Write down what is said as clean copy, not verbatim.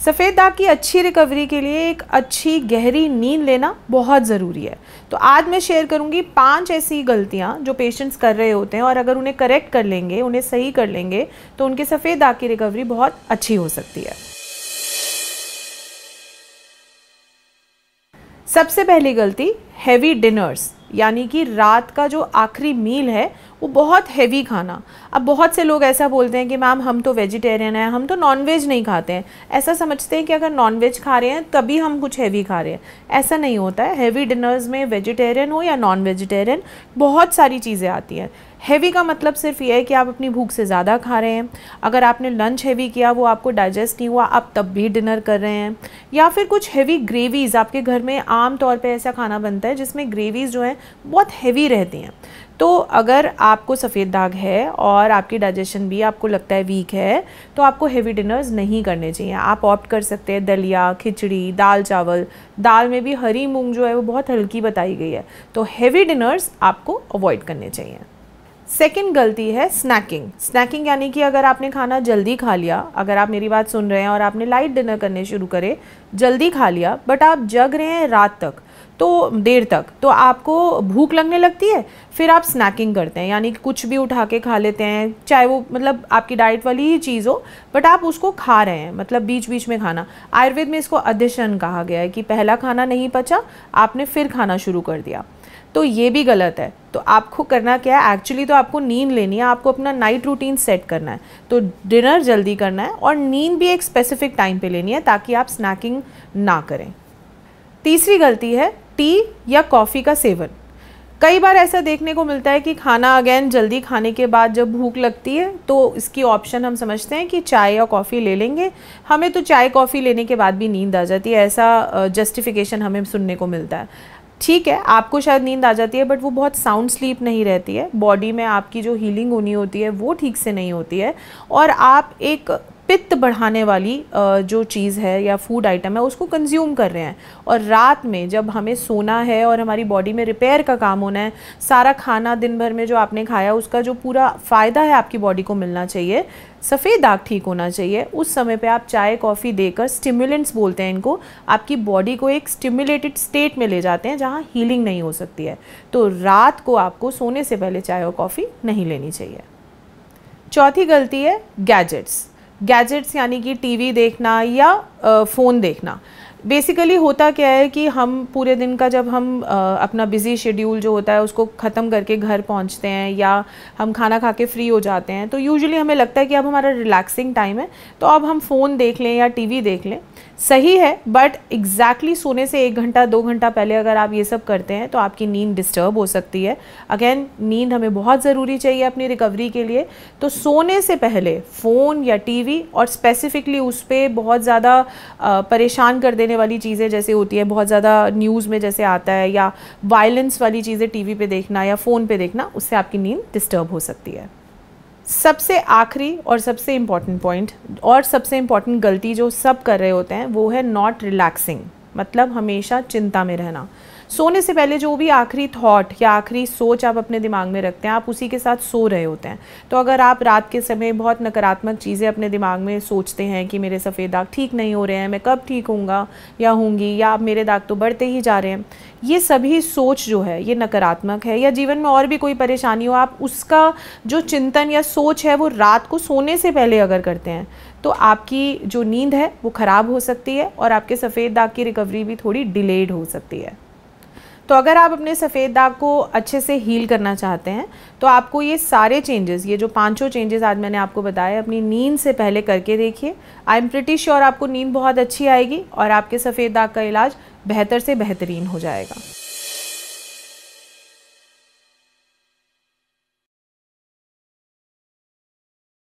सफ़ेद दाग की अच्छी रिकवरी के लिए एक अच्छी गहरी नींद लेना बहुत ज़रूरी है। तो आज मैं शेयर करूंगी 5 ऐसी गलतियां जो पेशेंट्स कर रहे होते हैं और अगर उन्हें करेक्ट कर लेंगे, उन्हें सही कर लेंगे, तो उनके सफ़ेद दाग की रिकवरी बहुत अच्छी हो सकती है। सबसे पहली गलती, हैवी डिनर्स, यानी कि रात का जो आखिरी मील है वो बहुत हैवी खाना। अब बहुत से लोग ऐसा बोलते हैं कि मैम हम तो वेजिटेरियन हैं, हम तो नॉनवेज नहीं खाते हैं। ऐसा समझते हैं कि अगर नॉनवेज खा रहे हैं तभी हम कुछ हैवी खा रहे हैं। ऐसा नहीं होता है। हैवी डिनर्स में वेजिटेरियन हो या नॉन वेजिटेरियन बहुत सारी चीज़ें आती हैं। हैवी का मतलब सिर्फ ये है कि आप अपनी भूख से ज़्यादा खा रहे हैं। अगर आपने लंच हैवी किया, वो आपको डाइजेस्ट नहीं हुआ, आप तब भी डिनर कर रहे हैं। या फिर कुछ हैवी ग्रेवीज़, आपके घर में आम तौर पे ऐसा खाना बनता है जिसमें ग्रेवीज़ जो हैं बहुत हैवी रहती हैं। तो अगर आपको सफ़ेद दाग है और आपकी डाइजेशन भी आपको लगता है वीक है, तो आपको हैवी डिनर्स नहीं करने चाहिए। आप ऑप्ट कर सकते हैं दलिया, खिचड़ी, दाल चावल। दाल में भी हरी मूंग जो है वो बहुत हल्की बताई गई है। तो हैवी डिनर्स आपको अवॉइड करने चाहिए। सेकंड गलती है स्नैकिंग। स्नैकिंग यानी कि अगर आपने खाना जल्दी खा लिया, अगर आप मेरी बात सुन रहे हैं और आपने लाइट डिनर करने शुरू करे, जल्दी खा लिया, बट आप जग रहे हैं रात तक, तो देर तक, तो आपको भूख लगने लगती है, फिर आप स्नैकिंग करते हैं, यानी कि कुछ भी उठा के खा लेते हैं, चाहे वो मतलब आपकी डाइट वाली ही चीज़ हो, बट आप उसको खा रहे हैं, मतलब बीच बीच में खाना। आयुर्वेद में इसको अदिशन कहा गया है कि पहला खाना नहीं पचा, आपने फिर खाना शुरू कर दिया, तो ये भी गलत है। तो आपको करना क्या है, एक्चुअली तो आपको नींद लेनी है, आपको अपना नाइट रूटीन सेट करना है। तो डिनर जल्दी करना है और नींद भी एक स्पेसिफिक टाइम पे लेनी है ताकि आप स्नैकिंग ना करें। तीसरी गलती है टी या कॉफ़ी का सेवन। कई बार ऐसा देखने को मिलता है कि खाना अगेन जल्दी खाने के बाद जब भूख लगती है तो इसकी ऑप्शन हम समझते हैं कि चाय या कॉफ़ी ले लेंगे। हमें तो चाय कॉफ़ी लेने के बाद भी नींद आ जाती है, ऐसा जस्टिफिकेशन हमें सुनने को मिलता है। ठीक है, आपको शायद नींद आ जाती है, बट वो बहुत साउंड स्लीप नहीं रहती है। बॉडी में आपकी जो हीलिंग होनी होती है वो ठीक से नहीं होती है और आप एक पित्त बढ़ाने वाली जो चीज़ है या फूड आइटम है उसको कंज्यूम कर रहे हैं। और रात में जब हमें सोना है और हमारी बॉडी में रिपेयर का काम होना है, सारा खाना दिन भर में जो आपने खाया उसका जो पूरा फ़ायदा है आपकी बॉडी को मिलना चाहिए, सफ़ेद दाग ठीक होना चाहिए, उस समय पे आप चाय कॉफ़ी देकर, स्टिमुलेंट्स बोलते हैं इनको, आपकी बॉडी को एक स्टिमुलेटेड स्टेट में ले जाते हैं जहाँ हीलिंग नहीं हो सकती है। तो रात को आपको सोने से पहले चाय और कॉफ़ी नहीं लेनी चाहिए। चौथी गलती है गैजेट्स। गैजेट्स यानी कि टीवी देखना या फ़ोन देखना। बेसिकली होता क्या है कि हम पूरे दिन का जब हम अपना बिज़ी शेड्यूल जो होता है उसको ख़त्म करके घर पहुंचते हैं या हम खाना खा के फ्री हो जाते हैं, तो यूजुअली हमें लगता है कि अब हमारा रिलैक्सिंग टाइम है, तो अब हम फ़ोन देख लें या टीवी देख लें। सही है, बट एग्जैक्टली सोने से 1 घंटा 2 घंटा पहले अगर आप ये सब करते हैं तो आपकी नींद डिस्टर्ब हो सकती है। अगेन, नींद हमें बहुत ज़रूरी चाहिए अपनी रिकवरी के लिए। तो सोने से पहले फ़ोन या टीवी, और स्पेसिफिकली उस पर बहुत ज़्यादा परेशान कर देने वाली चीज़ें जैसे होती है, बहुत ज़्यादा न्यूज़ में जैसे आता है, या वायलेंस वाली चीज़ें टीवी पे देखना या फ़ोन पे देखना, उससे आपकी नींद डिस्टर्ब हो सकती है। सबसे आखिरी और सबसे इम्पॉर्टेंट पॉइंट और सबसे इम्पॉर्टेंट गलती जो सब कर रहे होते हैं वो है नॉट रिलैक्सिंग, मतलब हमेशा चिंता में रहना। सोने से पहले जो भी आखिरी थॉट या आखिरी सोच आप अपने दिमाग में रखते हैं, आप उसी के साथ सो रहे होते हैं। तो अगर आप रात के समय बहुत नकारात्मक चीज़ें अपने दिमाग में सोचते हैं कि मेरे सफ़ेद दाग ठीक नहीं हो रहे हैं, मैं कब ठीक होऊंगा या होंगी, या अब मेरे दाग तो बढ़ते ही जा रहे हैं, ये सभी सोच जो है ये नकारात्मक है। या जीवन में और भी कोई परेशानी हो, आप उसका जो चिंतन या सोच है वो रात को सोने से पहले अगर करते हैं तो आपकी जो नींद है वो ख़राब हो सकती है और आपके सफ़ेद दाग की रिकवरी भी थोड़ी डिलेड हो सकती है। तो अगर आप अपने सफ़ेद दाग को अच्छे से हील करना चाहते हैं तो आपको ये सारे चेंजेस, ये जो 5 चेंजेस आज मैंने आपको बताए, अपनी नींद से पहले करके देखिए। आई एम प्रिटी श्योर आपको नींद बहुत अच्छी आएगी और आपके सफ़ेद दाग का इलाज बेहतर से बेहतरीन हो जाएगा।